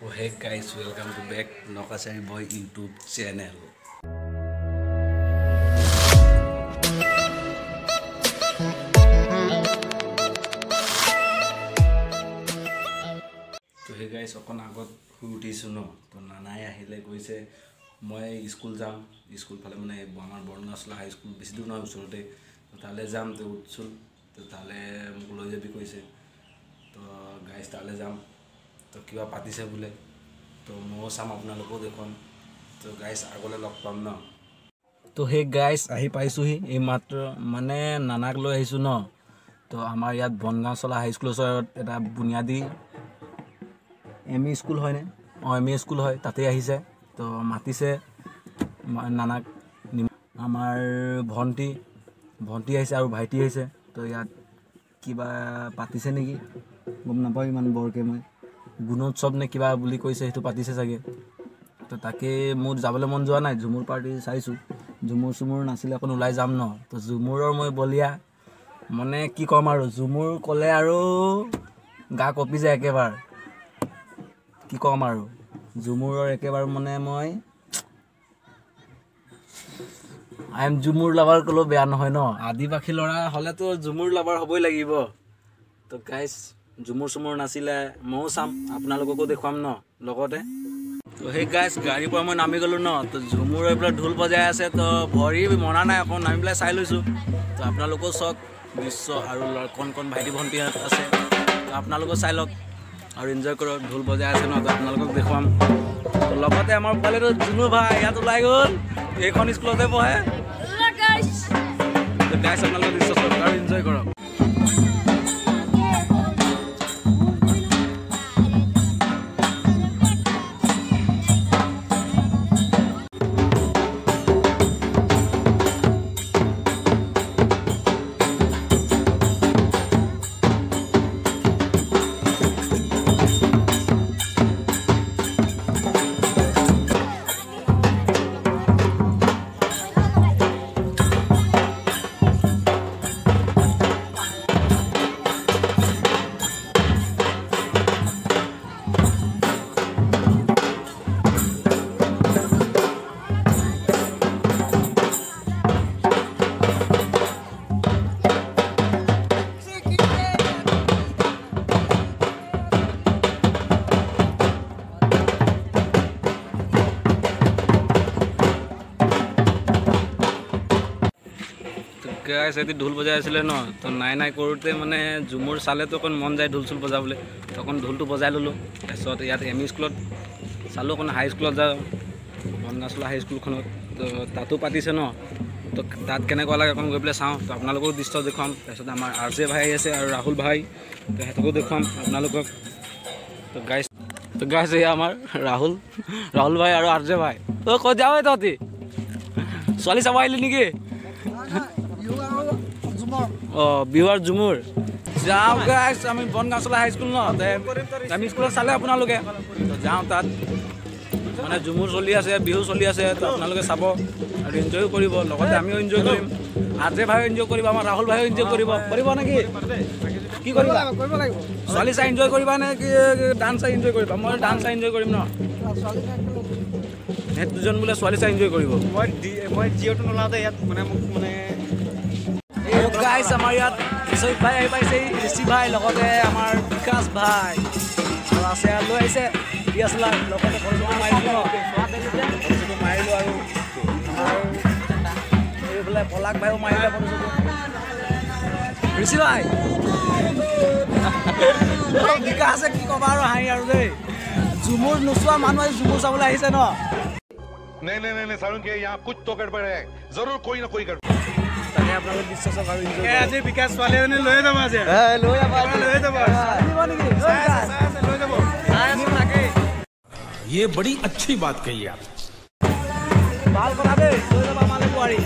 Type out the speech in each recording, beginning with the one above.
Oh hey guys, welcome to back Nakachari boy YouTube channel. So hey guys, okon agot utisu no. To nanai ahile koise moi school jam, school phale mane amar Bongasola high school besi dur na usorote. To tale jam to utsul. To tale muk loi jabi koise. To guys tale jam. तो किवा पातिसे बोले तो मो साम आपनालोको देखन तो guys आगले लग palm न तो हे गाइस आही पाइसु ही ए मात्र माने नानाक লৈ আহিसु न तो আমাৰ ইয়াত বনগাঁওচলা হাই স্কুলৰ ওচৰত এটা বুনিয়াদি এমই স্কুল হয় নে এমই স্কুল হয় তাতে আহিছে তো মাতিছে নানাক আমাৰ ভন্টি আহিছে আৰু ভাইটি আহিছে তো ইয়াত কিবা পাতিছে নেকি গম নাপাও ইমান বৰকে মই গুণোৎসৱ নে কিবা বুলি কৈছে হেতু পাতিছে সাগে তো তাকে মোৰ যাবলৈ মন যোৱা নাই ঝুমুৰ পাৰ্টি চাইছো ঝুমুৰ নাছিলে এখন উলাই যাম ন তো ঝুমুৰৰ মই বলিয়া মানে কি কম আৰু ঝুমুৰ কলে আৰু গা কপি যায় একেবাৰ কি কম আৰু ঝুমুৰৰ একেবাৰ মানে মই আই এম ঝুমুৰ লাভাৰ কলো বেয়া নহয় ন আদিবাসী লৰা হলে তো ঝুমুৰ লাভাৰ হবই লাগিব তো গাইস ঝুমুৰ সুমুৰ নাছিলে মও সাম আপোনালোককো দেখুৱাম ন লগতে তো হে গাইস গাড়ী পৰা মই নামি গলো ন তো ঝুমুৰ এইফালে ঢোল বজাই আছে তো ভৰি মনা নাই অকণ নামিবলৈ চাই লৈছো তো আপোনালোকো চক দৃশ্য আৰু কোন ভাইটি ভন্টি আছে তো আপোনালোকো চাই লওক আৰু এনজয় কৰক ঢোল বজাই আছে ন তো আপোনালোকক দেখুৱাম তো লগতে আমাৰ পালেটো জুনু ভাই ইয়াত ওলাই গ'ল এইখন স্কুলতে পঢ়ে তো গাইস আপোনালোক দৃশ্য চাওক আৰু এনজয় কৰক गाइस एति ढोल बजाय आছিলে ন তো নাই কৰোতে মানে ঝুমুৰ চালে তো কোন মন যায় ঢোল চুল বজাবলে তখন ঢোলটো বজাই ললো তাৰছত ইয়াত এমই স্কুলত চালো কোন হাই স্কুলত যা বনগাঁওচলা হাই স্কুলখনত তো তাতো পাতিছে ন তো তাত কেনেকুৱা লাগে কোন গইবলে চাও তো আপোনালোকক দৃশ্য দেখুৱাম তাৰছত আমাৰ আৰজে ভাই আছে আৰু ৰাহুল ভাই তো হেতকো দেখুৱাম আপোনালোকক তো গাইস এই আমাৰ ৰাহুল ভাই আৰু আৰজে ভাই তো ক যাও ততি ছোৱালী চাব আহিলি নেকি বিহুৰ ঝুমুৰ যাও গাইস আমি বনগাঁওচলা হাই স্কুল ন আমি স্কুলত চালে আপোনালোকে তো যাও তাত মানে ঝুমুৰ চলি আছে বিহু চলি আছে তো আপোনালোকে চাব আৰু এনজয় কৰিব লগতে আমিও এনজয় কৰিম আজে ভাই এনজয় কৰিব আমাৰ ৰাহুল ভাইও এনজয় কৰিব নেকি কি কৰিবা কৰিব লাগিব ছোৱালী চাই এনজয় কৰিবা নে কি ডান্স চাই এনজয় কৰিবা মই ডান্স চাই এনজয় কৰিম ন ছোৱালী চাই হেত দুজন বোলে ছোৱালী চাই এনজয় কৰিব মই জিঅটো নলাতে ইয়াত মানে गाइस আমাৰ ইয়াত সৈ ভাই আই পাইছে ঋষি ভাই লগতে আমাৰ বিকাশ ভাই আৰু আছে লৈ আহিছে ইয়াছলা লগতে ফটো মাৰিলো আৰু এইফালে পলাক ভাইও মাৰিলে ফটো ঋষি ভাই বিকাশে কি কবা আৰু হাঁহি আৰু দেই ঝুমুৰ নোচোৱা মানুহ ঝুমুৰ চাবলৈ আহিছে ন नहीं सारुण के यहाँ कुछ तो गड़बड़ है जरूर कोई ना कोई गड़बड़ তাকে আপোনালোক বিশ্বাস আৰু এনজয় কৰে আজি বিকাশ ছোৱালীজনী লৈ যাব আজি লৈ যাব ये बड़ी अच्छी बात कही आप बाल करा दे লৈ যাব আমালে বুৱাৰী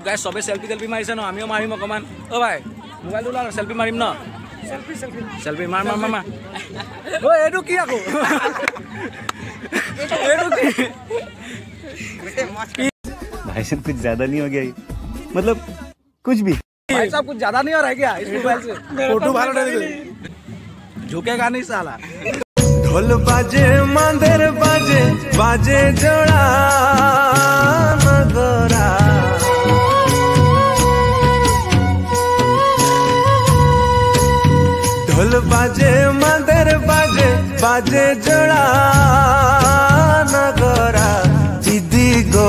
গাইজ সবে সেলফি টেলফি মাৰিছে ন আমিও মাৰিম অকণমান অ' ভাই মোবাইলটো ওলাল সেলফি মাৰিম ন সেলফি মাৰ মাৰ মাৰ মাৰ ঐ এইটো কি আকৌ এইটো কি भाई साहब कुछ ज्यादा नहीं हो गया मतलब कुछ भी भाई साहब कुछ ज्यादा नहीं हो रहा है क्या इस मोबाइल से फोटो भालो झुकेगा नहीं साला ढोल बाजे मांदर बाजे बाजे जोड़ा नगरा ढोल बाजे मांदर बाजे बाजे जोड़ा नगरा दीदी गो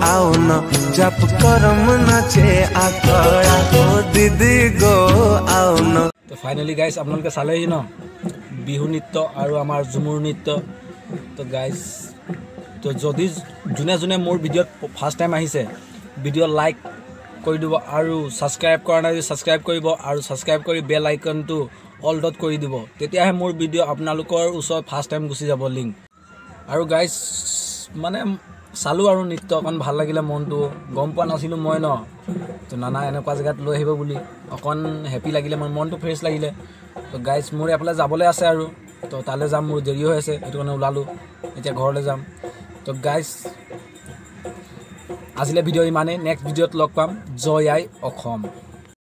आओ न जप करम नाचे आकड़ा ओ दीदी गो आओ न तो फाइनली गाइज আপোনালোকে চালেহি ন বিহু নৃত্য আৰু আমাৰ ঝুমুৰ নৃত্য তো গাইজ তো যদি যোনে যোনে মোৰ ভিডিঅ'ত ফাৰ্ষ্ট টাইম আহিছে ভিডিঅ' লাইক কৰি দিব আৰু ছাবস্ক্ৰাইব কৰা নাই ছাবস্ক্ৰাইব কৰিব আৰু ছাবস্ক্ৰাইব কৰি বেল আইকনটো অল ডট কৰি দিব তেতিয়াহে মোৰ ভিডিঅ' আপোনালোকৰ ওচৰত ফাৰ্ষ্ট টাইম গুচি যাব লিংক আৰু গাইজ মানে চালোঁ আৰু নৃত্য অকণ ভাল লাগিলে মনটো গম পোৱা নাছিলোঁ মই ন তো নানা এনেকুৱা জেগাত লৈ আহিব বুলি অকণ হেপী লাগিলে মোৰ মনটো ফ্ৰেছ লাগিলে তো গাইজ মোৰ এফালে যাবলৈ আছে আৰু তো তালৈ যাম মোৰ দেৰি হৈ আছে সেইটো কাৰণে ওলালোঁ এতিয়া ঘৰলৈ যাম তো গাইজ আজিলৈ ভিডিঅ' ইমানেই নেক্সট ভিডিঅ'ত লগ পাম জয় আই অসম